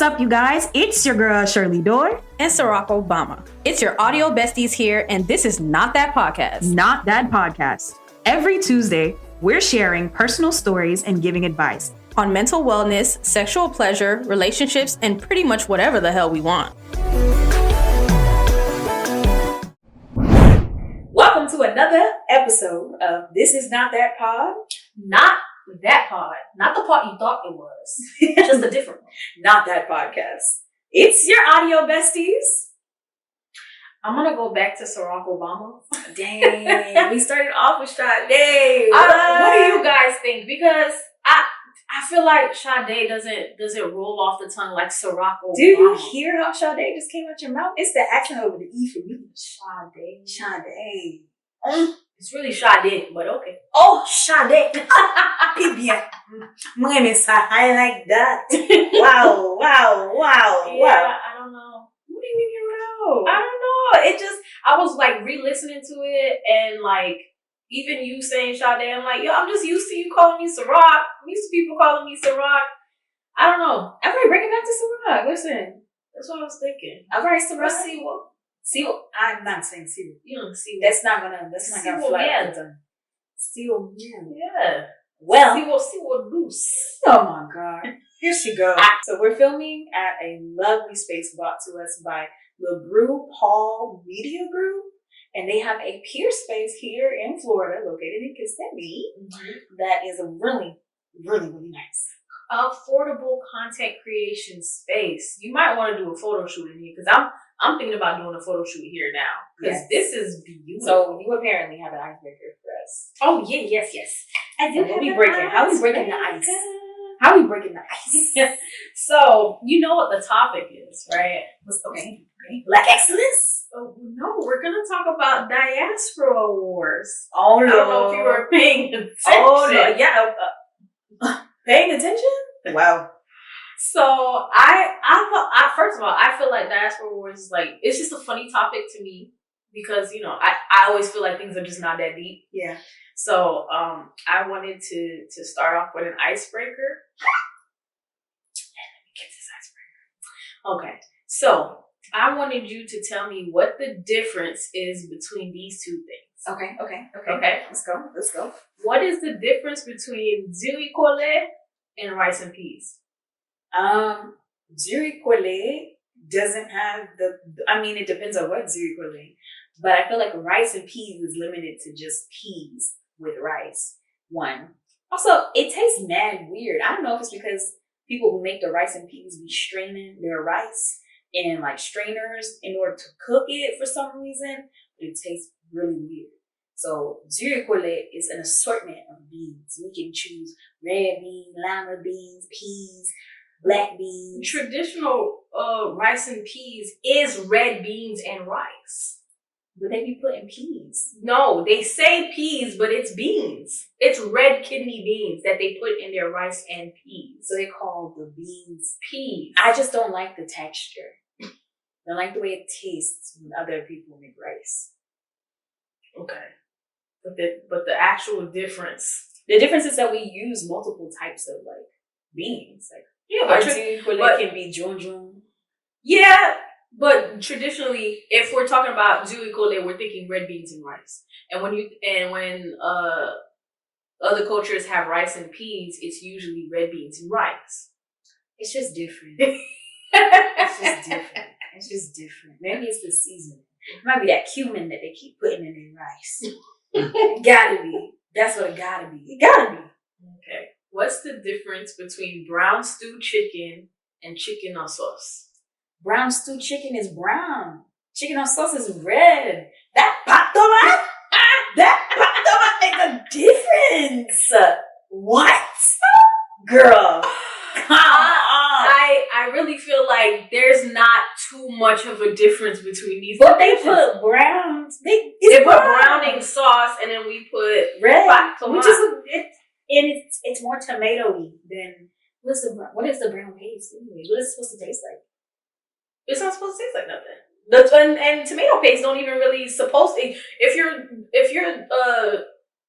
up, you guys? It's your girl, Shirley Dor and Cirocobama. It's your audio besties here, and this is Not That Podcast. Not That Podcast. Every Tuesday, we're sharing personal stories and giving advice on mental wellness, sexual pleasure, relationships, and pretty much whatever the hell we want. Welcome to another episode of This Is Not That Pod. Not that pod. Not the part you thought it was. Just a different one. Not That Podcast. It's your audio besties. I'm going to go back to Cirocobama. Dang. We started off with Sade. What do you guys think? Because I feel like Sade doesn't roll off the tongue like Cirocobama. Do you hear how Sade just came out your mouth? It's the accent over the E for me. Sade. It's really Sade, but okay. Oh, Sade. Bien. I like that. Wow. Yeah, I don't know. What do you mean you know? I don't know. I was like re-listening to it, and like even you saying Sade, I'm like, yo, I'm just used to you calling me Ciroc. I'm used to people calling me Ciroc. I don't know. All right, bring it back to Ciroc. Listen. That's what I was thinking. All right, Ciroc. Ciroc. I'm not saying Ciroc. You don't see That's not gonna fly out the tongue. Ciroc. Yeah. Well. Ciroc loose. Oh my God. Here she goes. So we're filming at a lovely space brought to us by Labrousse-Paul Media Group. And they have a Peerspace here in Florida, located in Kissimmee, that is really, really, really nice. Affordable content creation space. You might want to do a photo shoot in here because I'm thinking about doing a photo shoot here now because this is beautiful. So you apparently have an icebreaker for us. Oh yeah, yes. I do. How we breaking the ice? How are we breaking the ice? So you know what the topic is, right? Okay. Black excellence. Oh, no, we're gonna talk about Diaspora wars. Oh no! I don't know if you were paying attention. Oh no! Yeah. Paying attention? Wow. So I first of all, I feel like Diaspora wars is like, it's just a funny topic to me because, you know, I always feel like things are just not that deep. Yeah. So I wanted to start off with an icebreaker. Let me get this icebreaker. Okay. So I wanted you to tell me what the difference is between these two things. Okay. Let's go. What is the difference between Ciroc and rice and peas? Ciroc doesn't have it depends on what Ciroc, but I feel like rice and peas is limited to just peas with rice. One. Also, it tastes mad weird. I don't know if it's because people who make the rice and peas be straining their rice in like strainers in order to cook it for some reason, but it tastes really weird. So Ciroc is an assortment of beans. We can choose red beans, lima beans, peas, black beans. Traditional rice and peas is red beans and rice. But they be putting peas. No, they say peas, but it's beans. It's red kidney beans that they put in their rice and peas. So they call the beans peas. I just don't like the texture. I don't like the way it tastes when other people make rice. Okay. But the actual difference. The difference is that we use multiple types of like beans. Like Ciroc can be John. Yeah, but traditionally, if we're talking about Ciroc, we're thinking red beans and rice. And when other cultures have rice and peas, it's usually red beans and rice. It's just different. It's just different. Maybe it's the seasoning. It might be that cumin that they keep putting in their rice. It gotta be. That's what it gotta be. It gotta be. Okay. What's the difference between brown stewed chicken and chicken on sauce? Brown stewed chicken is brown. Chicken on sauce is red. That patoma makes a difference. What? Girl. Come on. I really feel like there's not too much of a difference between these. But they put brown. They put browning sauce, and then we put red, which is it's more tomatoey than what is the brown paste anyways? What is it supposed to taste like? It's not supposed to taste like nothing. And tomato paste don't even really supposed to. If your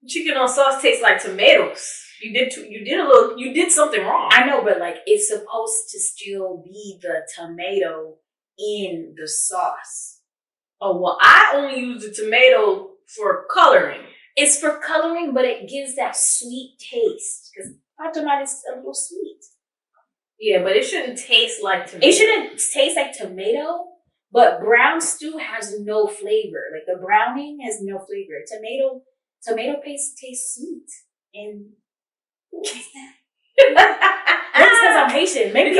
chicken on sauce tastes like tomatoes, You did something wrong. I know, but like it's supposed to still be the tomato in the sauce. Oh, well, I only use the tomato for coloring. It's for coloring, but it gives that sweet taste because tomato is a little sweet. Yeah, but it shouldn't taste like tomato. It shouldn't taste like tomato, but brown stew has no flavor. Like the browning has no flavor. Tomato paste tastes sweet. And maybe because I'm Haitian. Maybe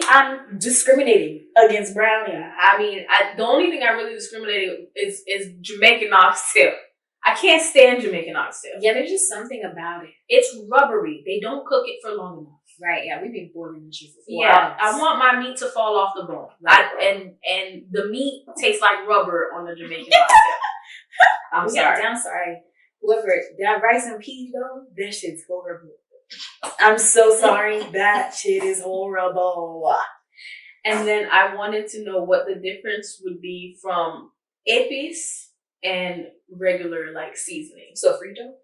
I'm discriminating against brownie. I mean, the only thing I really discriminate is Jamaican oxtail. I can't stand Jamaican oxtail. Yeah, there's just something about it. It's rubbery. They don't cook it for long enough. Right, yeah, we've been boiling this shit for 4 hours. hours. I want my meat to fall off the bone. Right, and the meat tastes like rubber on the Jamaican oxtail. I'm sorry. Whoever, that rice and peas though, that shit's horrible. I'm so sorry. That shit is horrible. And then I wanted to know what the difference would be from épices and regular like seasoning. So frito?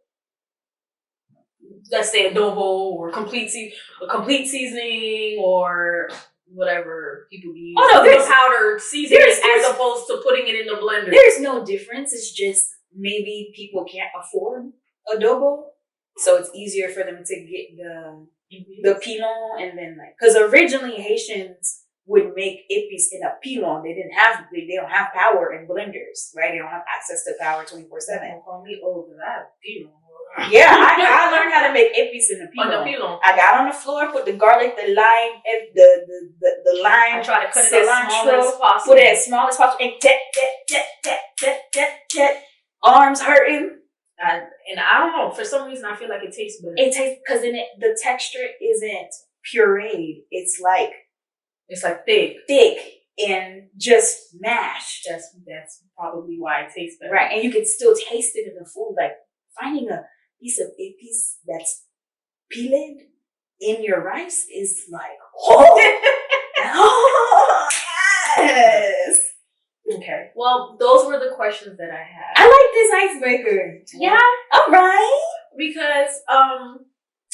Let's say adobo or complete seasoning or whatever people use. Oh no, there's powdered seasoning as opposed to putting it in the blender. There's no difference. It's just maybe people can't afford adobo, so it's easier for them to get the pilon and then like because originally Haitians would make épices in a pilon. They don't have power in blenders, right? They don't have access to power 24/7. Call me old because I have pilon. Yeah, I learned how to make épices in the pilon. On the pilon. I got on the floor, put the garlic, the lime, the lime. I try to cut it as small as possible. Put it as small as possible, and arms hurting. And I don't know, for some reason I feel like it tastes better. It tastes because in it the texture isn't pureed. It's like thick and just mashed. That's probably why it tastes better. Right, and you can still taste it in the food. Like finding a piece of épices that's peeled in your rice is like, oh yes. Okay. Well, those were the questions that I had. I like this icebreaker. Yeah. All right. Because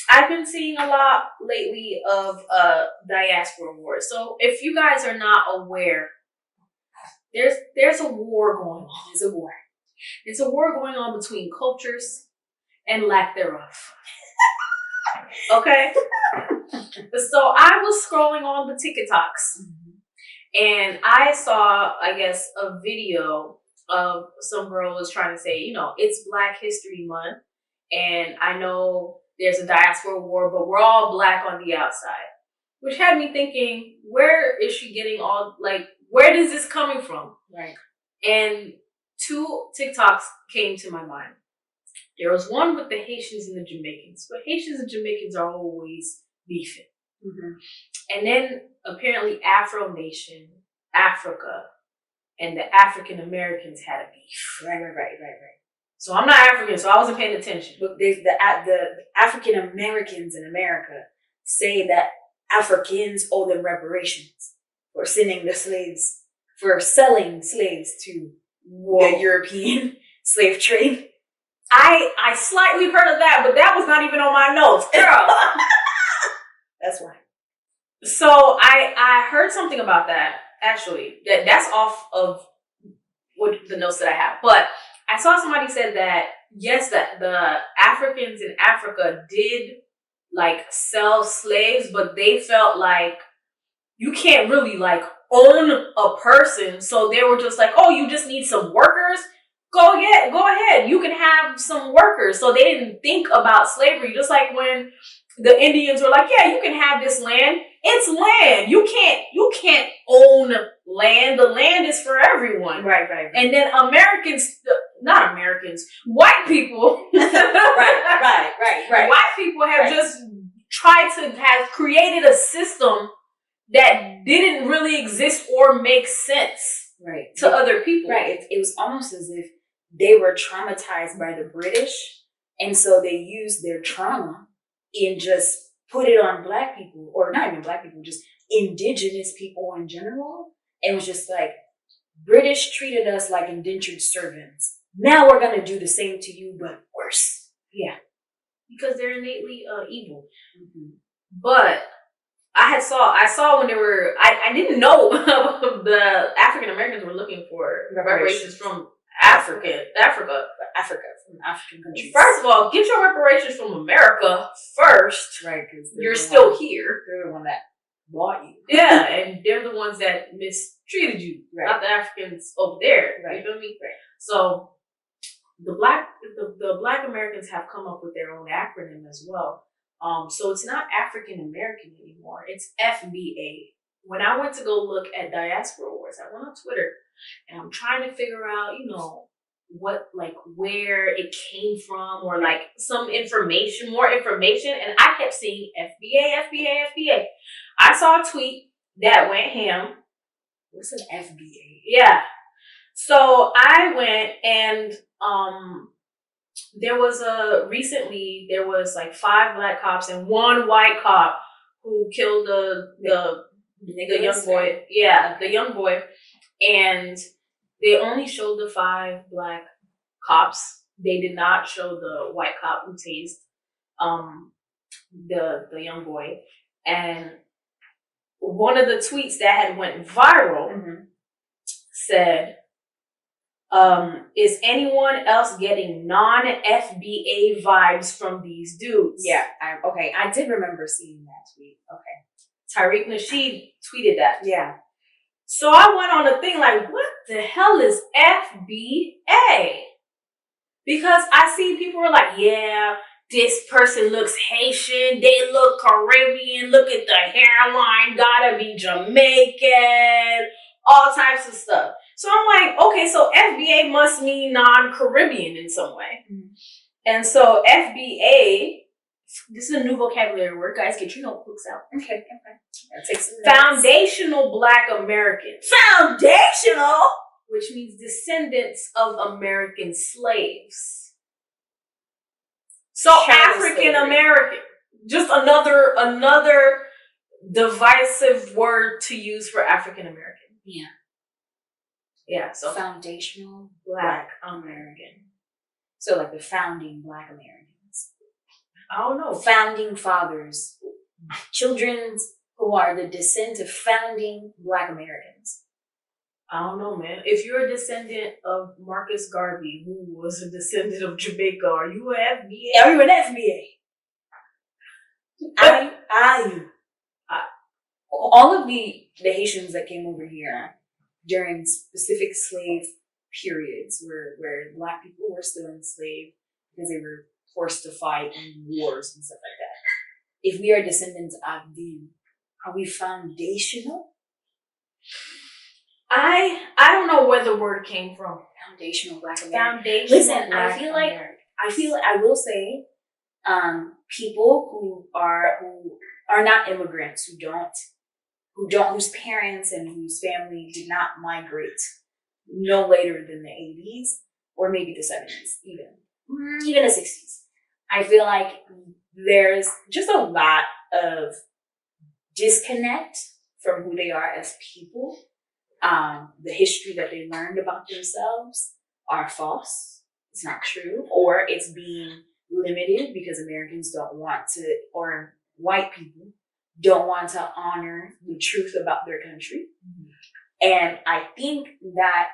I've been seeing a lot lately of diaspora wars. So if you guys are not aware, there's a war going on. There's a war going on between cultures and lack thereof. Okay? So I was scrolling on the TikToks. And I saw, I guess, a video of some girl was trying to say, it's Black History Month. And I know there's a diaspora war, but we're all Black on the outside. Which had me thinking, where is she getting where is this coming from? Right. And 2 TikToks came to my mind. There was one with the Haitians and the Jamaicans. But Haitians and Jamaicans are always beefing. Mm-hmm. And then apparently Afro Nation, Africa, and the African Americans had a beef. Right. So I'm not African, so I wasn't paying attention. But there's the African Americans in America say that Africans owe them reparations for selling slaves to the European slave trade. I slightly heard of that, but that was not even on my notes, girl. That's why. So I heard something about that, actually. That's off of what the notes that I have. But I saw somebody said that, yes, that the Africans in Africa did, sell slaves, but they felt like you can't really, own a person. So they were just like, oh, you just need some workers? Go ahead. You can have some workers. So they didn't think about slavery. Just like when the Indians were like, yeah, you can have this land. It's land. You can't own land. The land is for everyone. Right. And then white people. right. White people have just have created a system that didn't really exist or make sense to other people. Right. It was almost as if they were traumatized by the British. And so they used their trauma and just put it on Black people, or not even Black people, just indigenous people in general. It was just like, British treated us like indentured servants. Now we're going to do the same to you, but worse. Yeah. because they're innately evil. Mm-hmm. But I saw when they were, I didn't know the African Americans were looking for reparations from Africa, from African countries. First of all, get your reparations from America first. Right, because you're still here. They're the one that bought you. Yeah, and they're the ones that mistreated you, not the Africans over there. Right. You feel me? Right. So the black Americans have come up with their own acronym as well. So it's not African American anymore. It's FBA. When I went to go look at Diaspora Wars, I went on Twitter and I'm trying to figure out, what, like, where it came from, or like some information, more information. And I kept seeing FBA. I saw a tweet that went ham. What's an FBA? Yeah. So I went and, there was like 5 black cops and 1 white cop who killed the young boy. Yeah, the young boy. And they only showed the 5 black cops. They did not show the white cop who tased the young boy. And one of the tweets that had went viral said, is anyone else getting non-FBA vibes from these dudes? Yeah, I did remember seeing that tweet. Okay. Tariq Nasheed tweeted that. Yeah. So I went on a thing like, what the hell is FBA? Because I see people are like, yeah, this person looks Haitian, they look Caribbean, look at the hairline, gotta be Jamaican, all types of stuff. So I'm like, okay, so FBA must mean non-Caribbean in some way. Mm-hmm. And so FBA, this is a new vocabulary word. Guys, get your notebooks out. Okay. That takes some Foundational Black Americans. Foundational? Which means descendants of American slaves. So African American. Just another divisive word to use for African American. Yeah. Yeah, so foundational Black American. So like the founding Black Americans. I don't know. Founding fathers. Children who are the descent of founding Black Americans. I don't know, man. If you're a descendant of Marcus Garvey, who was a descendant of Jamaica, are you an FBA? Are you an FBA? All of the Haitians that came over here during specific slave periods where Black people were still enslaved because they were forced to fight in wars and stuff like that. If we are descendants of them, are we foundational? I don't know where the word came from. Foundational Black American. Foundational. Listen, Black I will say, people who are not immigrants, whose parents and whose family did not migrate no later than the 80s or maybe the 70s, even the 60s. I feel like there's just a lot of disconnect from who they are as people. The history that they learned about themselves are false. It's not true, or it's being limited because Americans don't want to, or white people don't want to honor the truth about their country. Mm-hmm. And I think that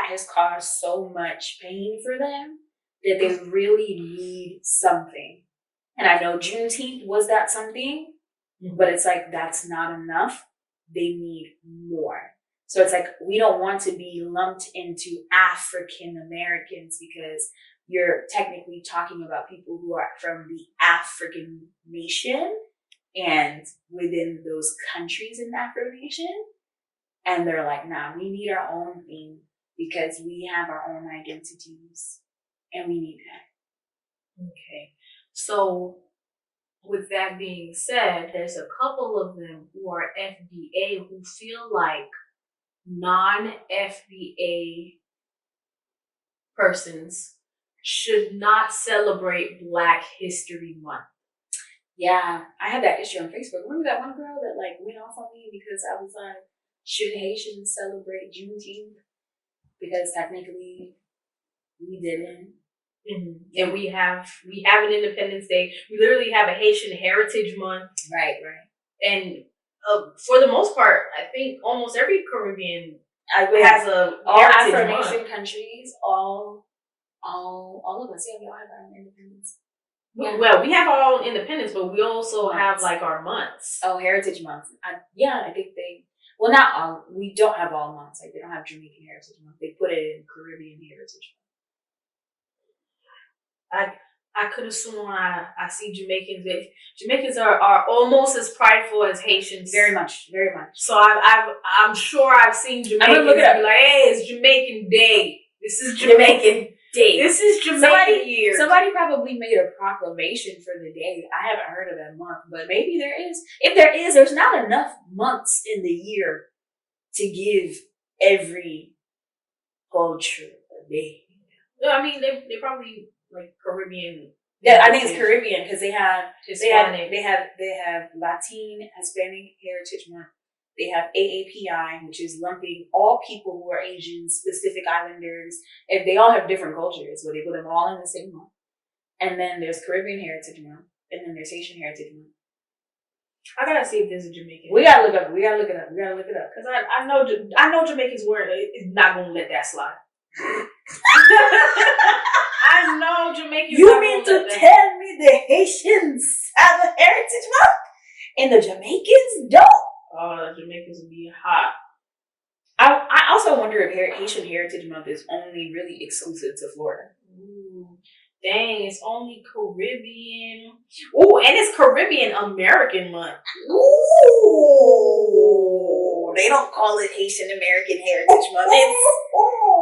has caused so much pain for them that they really need something. And I know Juneteenth was that something, but it's like, that's not enough. They need more. So it's like, we don't want to be lumped into African Americans because you're technically talking about people who are from the African nation and within those countries in the African nation. And they're like, nah, we need our own thing because we have our own identities and we need that. Okay. So with that being said, there's a couple of them who are FBA who feel like non-FBA persons should not celebrate Black History Month. Yeah, I had that issue on Facebook. Remember that one girl that like went off on me because I was like, should Haitians celebrate Juneteenth? Because technically we didn't. Mm-hmm. And we have an Independence Day. We literally have a Haitian Heritage Month. Right. And for the most part, I think almost every Caribbean has a all Heritage Afro-Nation Month. countries, all of us. Yeah, we all have our own independence. Yeah. Well, we have our own independence, but we also have like our months. Oh, Heritage Month. I think they. Well, not all. We don't have all months. Like they don't have Jamaican Heritage Month. They put it in Caribbean Heritage Month. I could assume when I see Jamaicans are almost as prideful as Haitians. Very much. So I'm sure I've seen Jamaicans be like, hey, it's Jamaican Day. This is Jamaican Day. This is Jamaican year. Somebody probably made a proclamation for the day. I haven't heard of that month, but maybe there is. If there is, there's not enough months in the year to give every culture a day. I mean, they probably like Caribbean. Yeah, I think it's Caribbean because they have Hispanic. they have Latin Hispanic Heritage Month. They have AAPI, which is lumping all people who are Asian, Pacific Islanders. And they all have different cultures, but they put them all in the same month. And then there's Caribbean Heritage Month, and then there's Haitian Heritage Month. I gotta see if there's a Jamaican. We gotta look it up. Because I know Jamaicans is not gonna let that slide. I know Jamaicans. You mean to tell me the Haitians have a Heritage Month and the Jamaicans don't? Oh, the Jamaicans would be hot. I also wonder if Haitian Heritage Month is only really exclusive to Florida. Ooh, dang, it's only Caribbean. Ooh, and it's Caribbean American Month. Ooh, they don't call it Haitian American Heritage Month.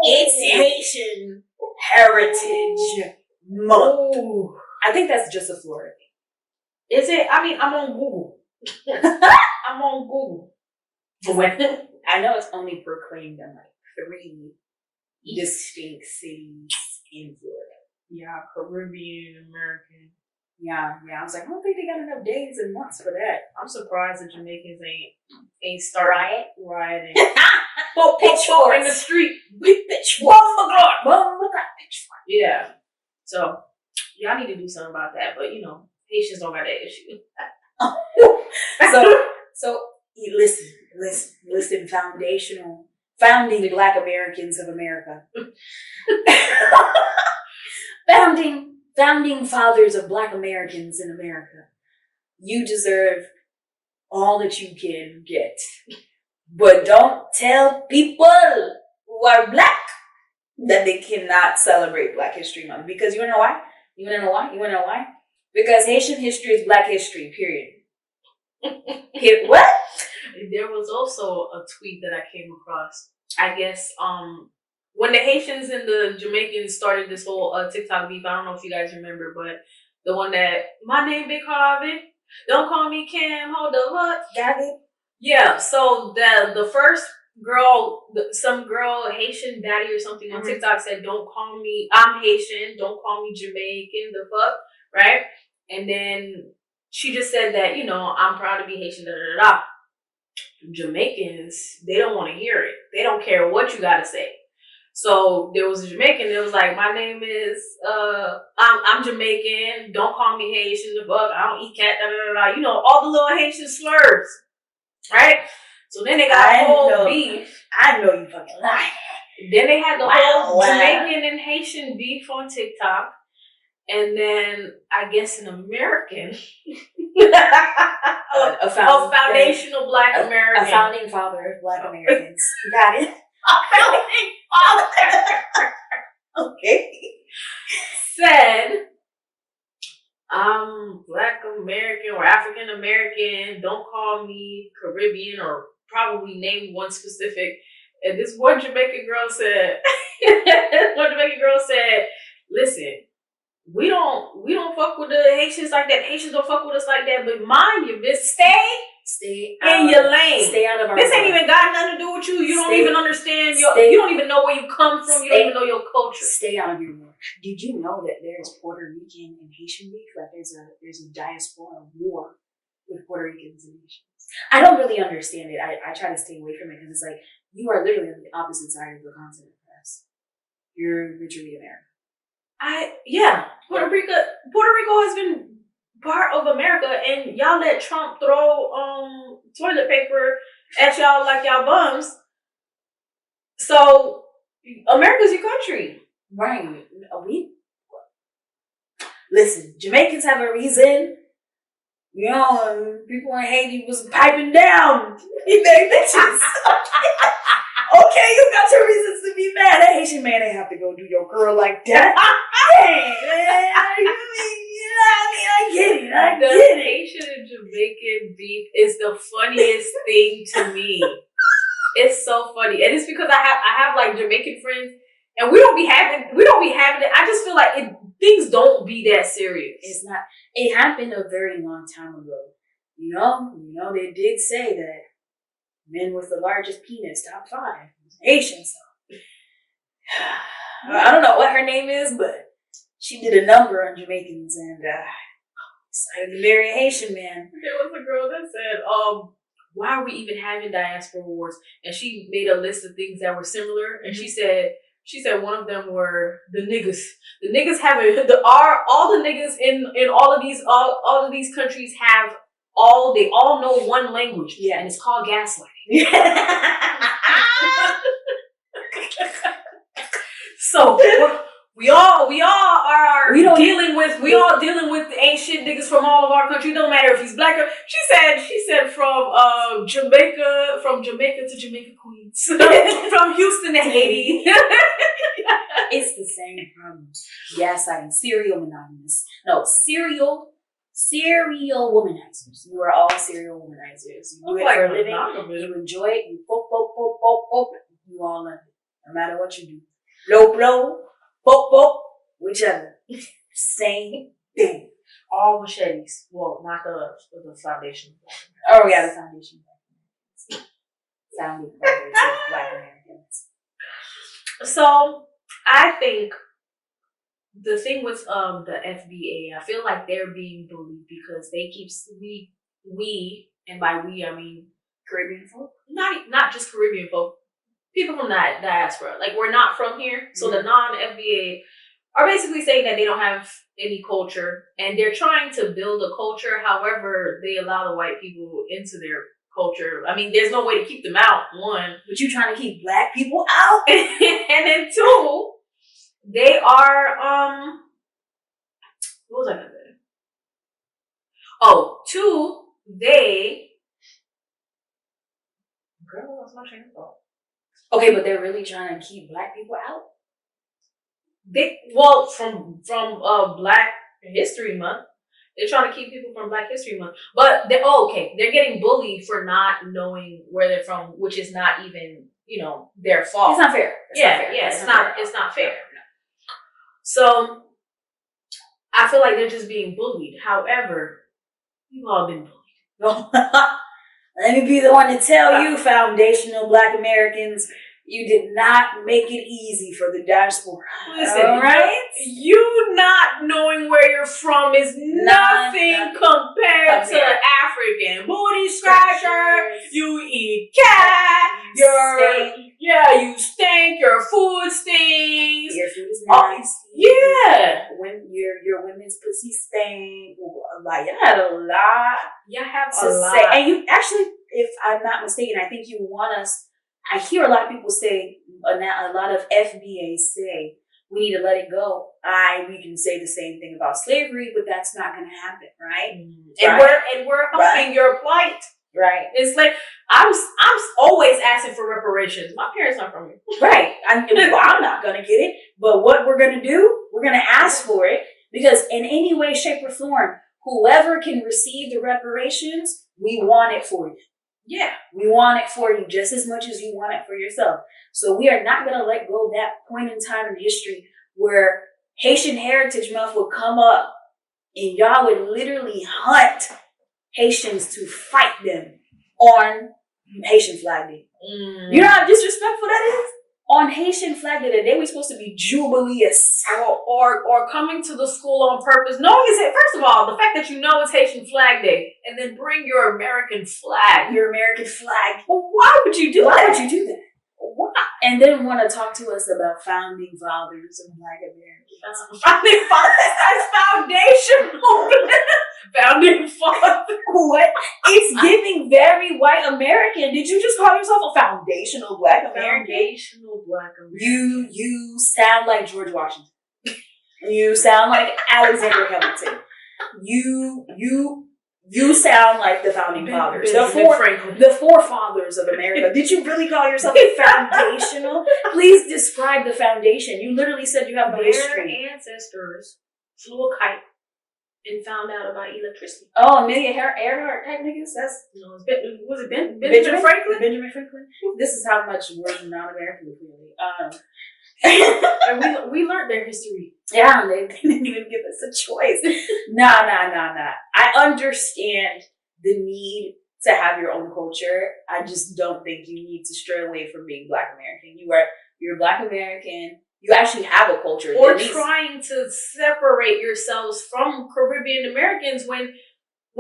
It's Haitian Heritage Month. Ooh. I think that's just a Florida thing. Is it? I mean, I'm on Google. I'm on Google. I know it's only proclaimed in like 3 distinct cities in Florida. Yeah, Caribbean American. Yeah. I was like, I don't think they got enough days and months for that. I'm surprised the Jamaicans ain't started rioting. But pitchforks in the street. with pitchforks. Bumba got pitchforks. Yeah. So y'all need to do something about that. But Haitians don't got that issue. So listen, founding Black Americans of America. Founding fathers of Black Americans in America. You deserve all that you can get. But don't tell people who are Black that they cannot celebrate Black History Month. Because you wanna know why? Because Haitian history is Black history, period. What? There was also a tweet that I came across. I guess when the Haitians and the Jamaicans started this whole TikTok beef, I don't know if you guys remember, but the one that my name Big Harvey, don't call me Cam, hold the what? Got it? Yeah. So the first girl, some girl, Haitian baddie or something on TikTok said, "Don't call me, I'm Haitian. Don't call me Jamaican. The fuck, right?" And then she just said that I'm proud to be Haitian. Da da da da. Jamaicans, they don't want to hear it. They don't care what you gotta say. So there was a Jamaican that was like, my name is I'm Jamaican, don't call me Haitian, the fuck, I don't eat cat, da da da da. All the little Haitian slurs. Right? So then they got a whole beef. I know you fucking lying. Then they had the whole Jamaican and Haitian beef on TikTok. And then I guess an American, a foundational Black American, a founding father of Black Americans. Got it? A founding father. Okay. Said, I'm Black American or African American. Don't call me Caribbean, or probably name one specific. And this one Jamaican girl said, listen. We don't fuck with the Haitians like that. Haitians don't fuck with us like that. But mind you, bitch, stay in your lane. Stay out of our. This ain't even got nothing to do with you. You don't even understand you don't even know where you come from. You don't even know your culture. Stay out of your war. Did you know that there's Puerto Rican and Haitian beef? Like there's a diaspora war with Puerto Ricans and Haitians. I don't really understand it. I try to stay away from it because it's like you are literally on the opposite side of the continent for us. You're literally America. Puerto Rico has been part of America, and y'all let Trump throw toilet paper at y'all like y'all bums. So America's your country. Right. Listen, Jamaicans have a reason. You know, people in Haiti was piping down. They bitches. Okay, you got your reasons to be mad. That Haitian man ain't have to go do your girl like that. Hey, man, you know what I mean? I get it. I get it. Haitian and Jamaican beef is the funniest thing to me. It's so funny, and it's because I have like Jamaican friends, and we don't be having it. I just feel like things don't be that serious. It's not. It happened a very long time ago. You know, they did say that men with the largest penis, top 5, Haitian. So I don't know what her name is, but she did a number on Jamaicans and decided to marry a Haitian man. There was a girl that said, why are we even having diaspora wars? And she made a list of things that were similar, and she said one of them were the niggas. The niggas have all the niggas in all of these countries have they all know one language. Yeah. And it's called gaslighting. So we all dealing with the ain't shit niggas from all of our country. It don't matter if he's black or she said from Jamaica to Jamaica Queens. From Houston to Haiti. It's the same problem. Gaslighting, serial monogamous. No, serial womanizers. You are all serial womanizers. You do it for a living. You enjoy it. You you all love it. No matter what you do. Blow, whichever. Same thing. All machetes. Well, not the foundation. Oh yeah, the foundation. Sounded Black Americans. So I think the thing with the FBA, I feel like they're being bullied because they keep we and by we I mean Caribbean folk. Not just Caribbean folk. People from that diaspora, like we're not from here, so the non-FBA are basically saying that they don't have any culture, and they're trying to build a culture. However, they allow the white people into their culture. I mean, there's no way to keep them out. One, but you trying to keep black people out, and then 2, they are what was I gonna say? Oh, 2, they. Girl, that's my train of thought. Okay, but they're really trying to keep black people out? From Black History Month, they're trying to keep people from Black History Month. But they're getting bullied for not knowing where they're from, which is not even, their fault. It's not fair. It's not fair. So I feel like they're just being bullied. However, we've all been bullied. Let me be the one to tell you, foundational Black Americans, you did not make it easy for the diaspora. Listen, all right? You not knowing where you're from is nothing compared to African booty scratcher. You eat cat. You stink. Your food stinks. Your food is nice. When your women's pussy stink. Like, you had a lot. You have to say. And you actually, if I'm not mistaken, I think you want us. I hear a lot of people say, a lot of FBAs say, we need to let it go. We can say the same thing about slavery, but that's not going to happen, right? And we're helping your plight. Right. It's like, I'm always asking for reparations. My parents aren't from here. Right. I'm not going to get it. But what we're going to do, we're going to ask for it, because in any way, shape, or form, whoever can receive the reparations, we want it for you. Yeah. We want it for you just as much as you want it for yourself. So we are not going to let go of that point in time in history where Haitian Heritage Month would come up and y'all would literally hunt Haitians to fight them on Haitian Flag Day. You know how disrespectful that is? On Haitian Flag Day, the day we're supposed to be jubileous. Or coming to the school on purpose, knowing first of all, the fact that you know it's Haitian Flag Day, and then bring your American flag. Your American flag. Well, why would you do that? Why would you do that? What? And then want to talk to us about founding fathers of Black Americans. Founding fathers, that's foundational. Founding father. What? It's giving very white American. Did you just call yourself a foundational Black American? Foundational Black American. You sound like George Washington. You sound like Alexander Hamilton. You sound like the founding fathers, the forefathers of America. Did you really call yourself foundational? Please describe the foundation. You literally said you have no history. Their ancestors flew a kite and found out about electricity. Oh, Amelia Earhart type niggas? That's Was it Benjamin Franklin? Benjamin Franklin. This is how much we're non-American, clearly. And we learned their history. Yeah, they didn't even give us a choice. Nah. I understand the need to have your own culture. I just don't think you need to stray away from being Black American. You're Black American. You actually have a culture. Or trying to separate yourselves from Caribbean Americans when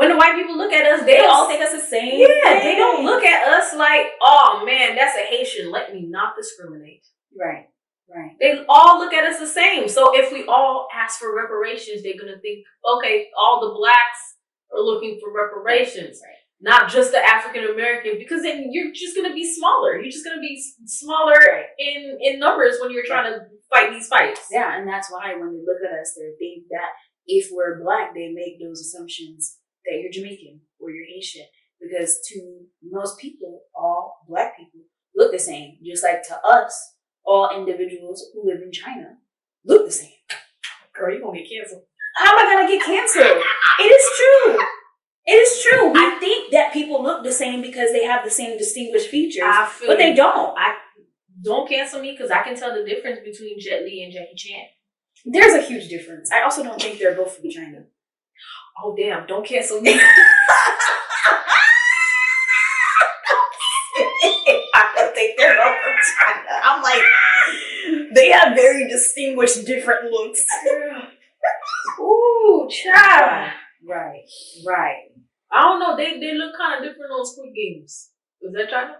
the white people look at us, they all think us the same. Yeah, they don't look at us like, oh man, that's a Haitian. Let me not discriminate. Right. They all look at us the same. So if we all ask for reparations, they're gonna think, okay, all the blacks are looking for reparations, right. Not just the African American, because then you're just gonna be smaller. You're just gonna be smaller in numbers when you're trying to fight these fights. Yeah, and that's why when they look at us, they think that if we're Black, they make those assumptions that you're Jamaican or you're Haitian, because to most people, all Black people look the same, just like to us. All individuals who live in China look the same. Girl, you're gonna get canceled. How am I gonna get canceled? It is true. I think that people look the same because they have the same distinguished features, but they don't. Don't cancel me because I can tell the difference between Jet Li and Jackie Chan. There's a huge difference. I also don't think they're both from China. Oh damn! Don't cancel me. I don't think they're both from China. I'm like, they have very distinguished different looks. Ooh, child. Right. I don't know. They look kind of different on Squid Games. Is that China?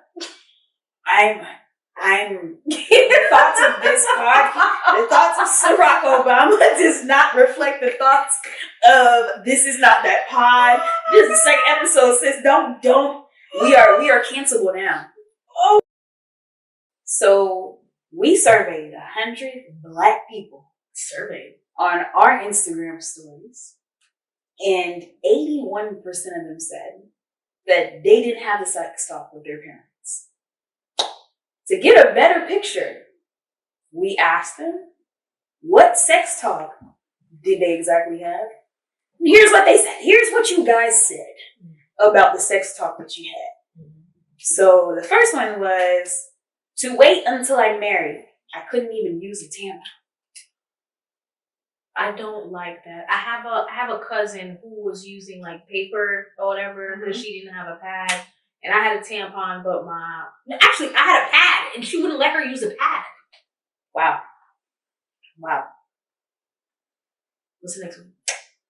I'm the thoughts of this podcast, the thoughts of Ciroc Obama does not reflect the thoughts of This Is Not That Pod. This is the second episode, sis. Don't. We are cancelable now. Oh. So we surveyed 100 Black people on our Instagram stories, and 81% of them said that they didn't have the sex talk with their parents. To get a better picture, we asked them, what sex talk did they exactly have? Here's what they said. Here's what you guys said about the sex talk that you had. So the first one was, to wait until I'm married. I couldn't even use a tampon. I don't like that. I have a cousin who was using like paper or whatever because she didn't have a pad. And I had a tampon, but I had a pad, and she wouldn't let her use a pad. Wow. What's the next one?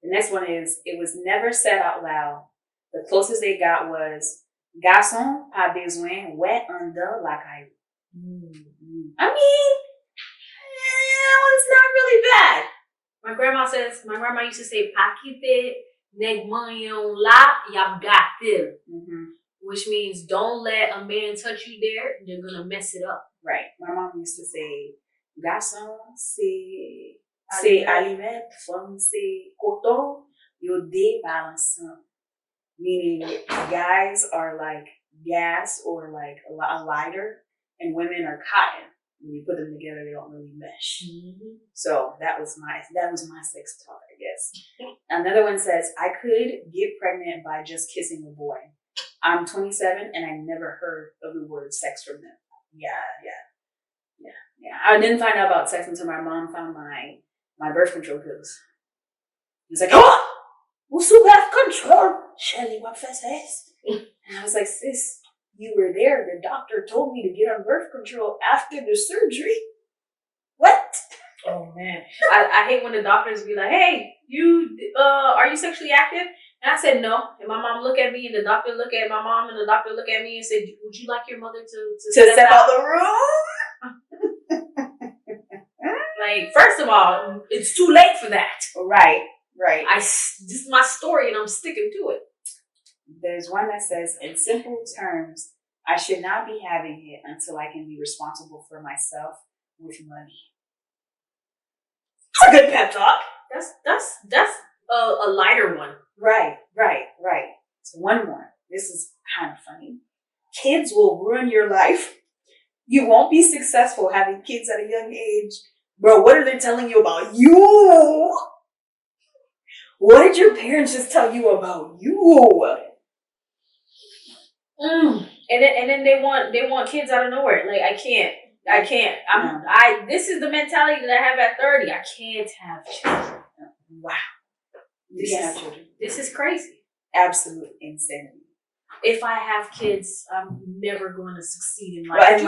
The next one is, it was never said out loud. The closest they got was, garçon a besoin wet under la caille. I mean, that one's not really bad. My grandma used to say, Pakite neg manyon la yab gatil. Which means don't let a man touch you there. They're gonna mess it up. Right. My mom used to say, garçon, c'est aliment, femme, c'est coton, yo débalançant. Meaning guys are like gas or like a lighter, and women are cotton. When you put them together, they don't really mesh. So that was my sex talk, I guess. Another one says, I could get pregnant by just kissing a boy. I'm 27 and I never heard of the word sex from them. Yeah. I didn't find out about sex until my mom found my birth control pills. He's like, oh, what's birth control? Shirley, what first is? And I was like, sis, you were there. The doctor told me to get on birth control after the surgery. What? Oh man, I hate when the doctors be like, hey, are you sexually active? And I said no. And my mom looked at me, and the doctor looked at my mom, and the doctor looked at me and said, "Would you like your mother to step out the room?" Like, first of all, it's too late for that. Right. This is my story, and I'm sticking to it. There's one that says, in simple terms, I should not be having it until I can be responsible for myself with money. It's a good pep talk. That's a lighter one. Right. So one more. This is kind of funny. Kids will ruin your life. You won't be successful having kids at a young age. Bro, what are they telling you about you? What did your parents just tell you about you? And then they want kids out of nowhere. Like, I can't. This is the mentality that I have at 30. I can't have children. Wow. This is crazy. Absolute insanity. If I have kids, I'm never going to succeed in life.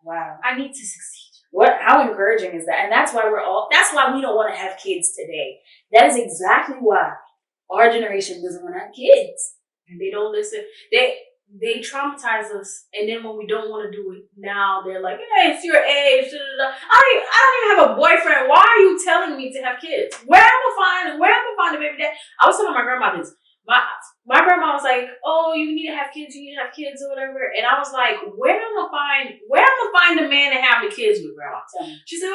Wow. I need to succeed. How encouraging is that? And that's why that's why we don't want to have kids today. That is exactly why our generation doesn't want to have kids. And they don't listen. They traumatize us, and then when we don't want to do it, now they're like, "Hey, it's your age." I don't even have a boyfriend. Why are you telling me to have kids? Where am I find a baby dad? I was telling my grandma this. My grandma was like, "Oh, you need to have kids. You need to have kids or whatever." And I was like, "Where am I find a man to have the kids with, Grandma?" She said,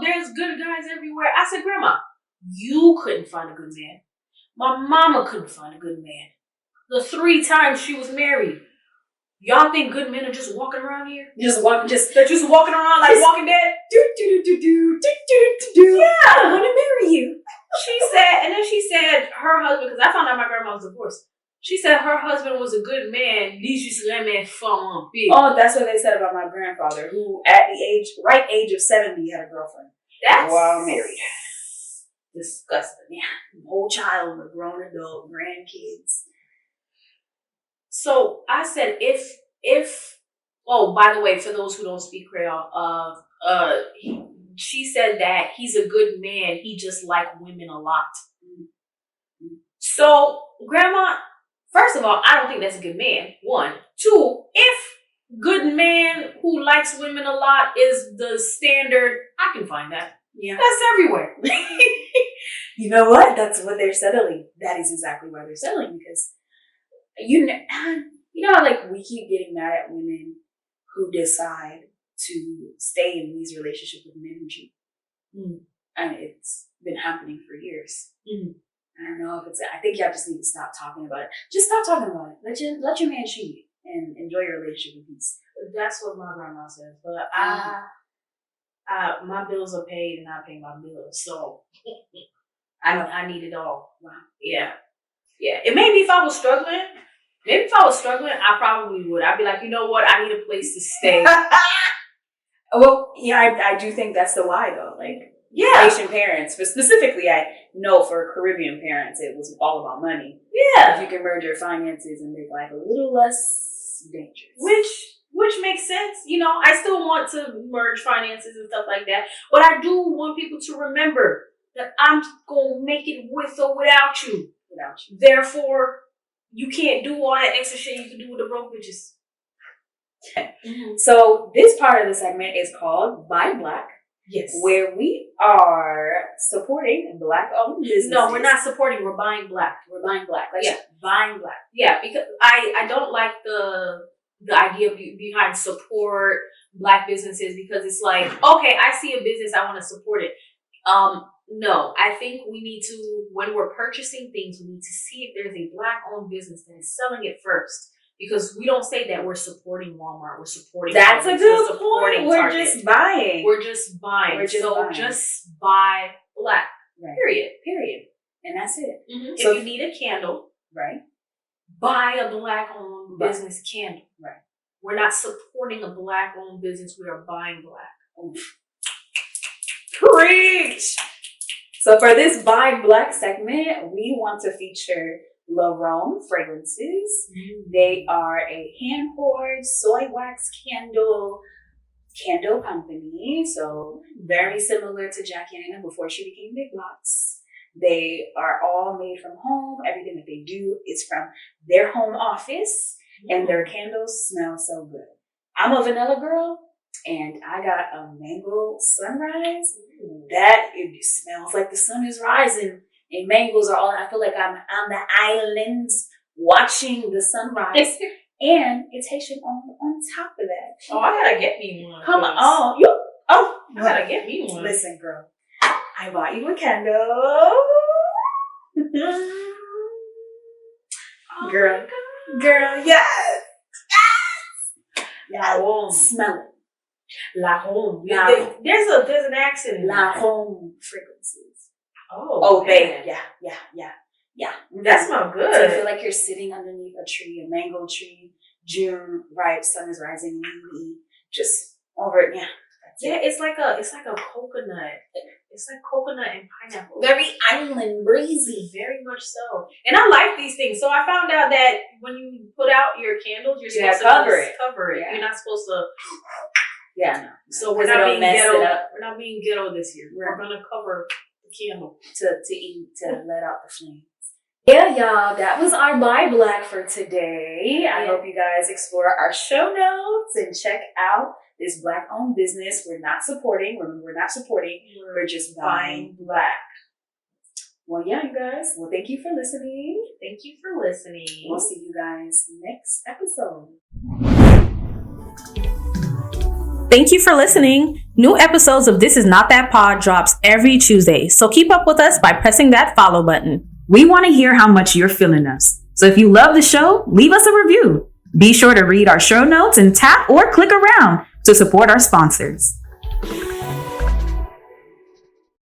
there's good guys everywhere." I said, "Grandma, you couldn't find a good man. My mama couldn't find a good man. The 3 times she was married. Y'all think good men are just walking around here? They're just walking around like Walking Dead? Yeah. I want to marry you. She said her husband, because I found out my grandma was divorced. She said her husband was a good man. Oh, that's what they said about my grandfather, who at the right age of 70 had a girlfriend. While married. Disgusting. Yeah. Whole child, a grown adult, grandkids. So I said, by the way, for those who don't speak Creole, she said that he's a good man. He just liked women a lot. Mm-hmm. So, Grandma, first of all, I don't think that's a good man. 1. 2, if good man who likes women a lot is the standard, I can find that. Yeah. That's everywhere. You know what? That's what they're settling. That is exactly why they're settling, because you know how, like, we keep getting mad at women who decide to stay in these relationships with men who cheat. And it's been happening for years. I don't know if I think y'all just need to stop talking about it. Just stop talking about it. Let your man cheat and enjoy your relationship in peace. That's what my grandma says. But my bills are paid and I pay my bills, so I need it all. Wow. Yeah. And maybe if I was struggling, I probably would. I'd be like, you know what? I need a place to stay. Well, yeah, I do think that's the why, though. Like, Haitian parents, but specifically, I know for Caribbean parents, it was all about money. Yeah. If you can merge your finances and make life a little less dangerous. Which makes sense. You know, I still want to merge finances and stuff like that. But I do want people to remember that I'm going to make it with or without you. Therefore, you can't do all that extra shit you can do with the broke bitches. So this part of the segment is called Buy Black. Yes. Where we are supporting Black-owned businesses. No, we're not supporting. We're buying black. We're buying black. Buying black. Yeah, because I don't like the idea behind support black businesses, because it's like, okay, I see a business, I want to support it. No, I think we need to, when we're purchasing things, we need to see if there's a black-owned business that is selling it first. Because we don't say that we're supporting Walmart, we're supporting. That's Target, a good point. We're just buying. Just buy black. Right. Period. And that's it. Mm-hmm. So if you need a candle, right, buy a black-owned business candle. Right. We're not supporting a black-owned business. We are buying black. Oof. Preach. So for this Buy Black segment, we want to feature Labrousse fragrances. They are a hand-poured soy wax candle company. So very similar to Jackie Aina before she became Big Box. They are all made from home. Everything that they do is from their home office, and their candles smell so good. I'm a vanilla girl, and I got a mango sunrise. That it smells like the sun is rising, and mangoes are all. I feel like I'm on the islands watching the sunrise, and it's Haitian on top of that. Oh, I gotta get me one. Come on, I gotta get me one. Listen, girl, I bought you a candle. Girl, yes. La home. Smell it. La home. La- There's an accent in La there. home fragrances. Oh, babe. Yeah. That smells good. So you feel like you're sitting underneath a tree, a mango tree. June, right? Sun is rising. You just over it. Yeah. Yeah, it's like a coconut. It's like coconut and pineapple. Very island breezy. Very much so. And I like these things. So I found out that when you put out your candles, you're supposed to cover just it. cover it. Yeah. You're not supposed to. Yeah, no. So we're Because not it'll being mess it ghetto. up. We're not being ghetto this year. We're gonna cover the candle to let out the flames. Yeah, y'all, that was our Buy Black for today. I hope you guys explore our show notes and check out this Black-owned business. We're not supporting. Remember, we're not supporting. We're just buying Black. Well, yeah, you guys. Well, thank you for listening. Thank you for listening. We'll see you guys next episode. Thank you for listening. New episodes of This Is Not That Pod drops every Tuesday, so keep up with us by pressing that follow button. We want to hear how much you're feeling us. So if you love the show, leave us a review. Be sure to read our show notes and tap or click around to support our sponsors.